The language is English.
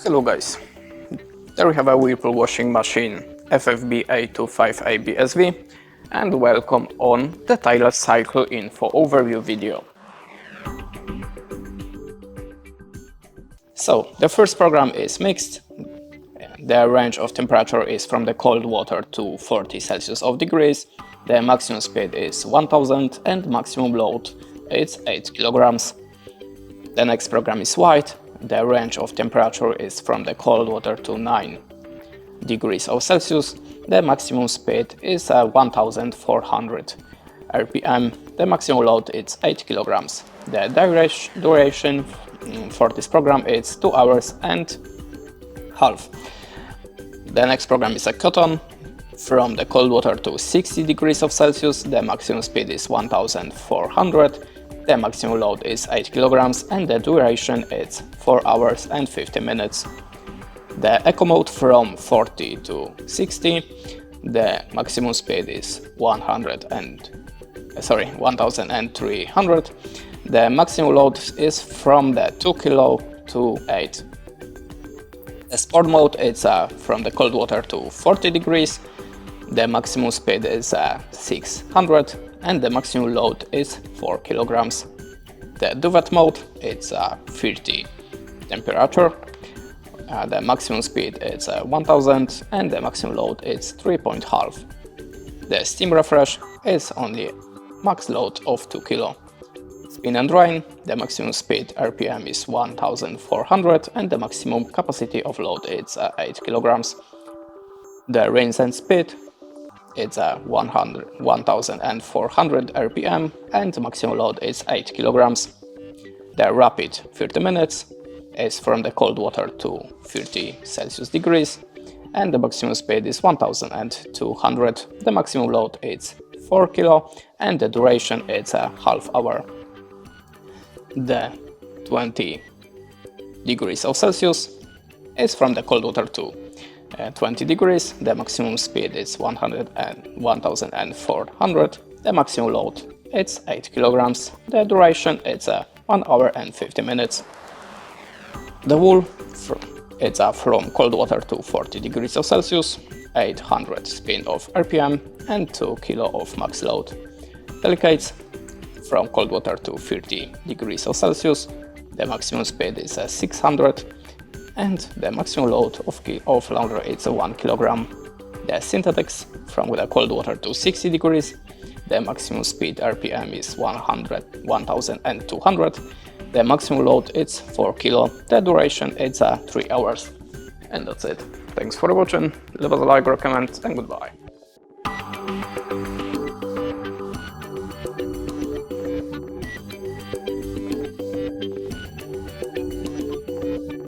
Hello guys, there we have a Whirlpool washing machine FFB A25ABSV and welcome on the HardReset.Info overview video. So the first program is mixed. The range of temperature is from the cold water to 40 Celsius of degrees. The maximum speed is 1000 and maximum load is 8 kilograms. The next program is white. The range of temperature is from the cold water to 9 degrees of Celsius. The maximum speed is 1400 RPM. The maximum load is 8 kilograms. The duration for this program is 2 hours and half. The next program is a cotton. From the cold water to 60 degrees of Celsius, the maximum speed is 1400. The maximum load is 8 kilograms and the duration is 4 hours and 50 minutes. The eco mode from 40 to 60, the maximum speed is 1300. The maximum load is from the 2 kilo to 8. The sport mode is from the cold water to 40 degrees. The maximum speed is 600 and the maximum load is 4 kilograms. The duvet mode it's 30 temperature. The maximum speed is 1000 and the maximum load is 3.5. The steam refresh is only max load of 2 kilo. Spin and drain, the maximum speed RPM is 1400 and the maximum capacity of load is 8 kilograms. The rinse and speed it's 1400 RPM and the maximum load is 8 kilograms. The rapid 30 minutes is from the cold water to 30 Celsius degrees and the maximum speed is 1200. The maximum load is 4 kilo and the duration is a half hour. The 20 degrees of Celsius is from the cold water to 20 degrees. The maximum speed is 1400. The maximum load is 8 kilograms. The duration is 1 hour and 50 minutes. The wool it's from cold water to 40 degrees of Celsius, 800 spin of RPM and 2 kilo of max load. Delicates from cold water to 30 degrees of Celsius. The maximum speed is 600 and the maximum load of laundry is 1 kilogram. The synthetics from the cold water to 60 degrees. The maximum speed RPM is 1200. The maximum load is 4 kilo. The duration is 3 hours. And that's it. Thanks for watching. Leave us a like or comment and goodbye.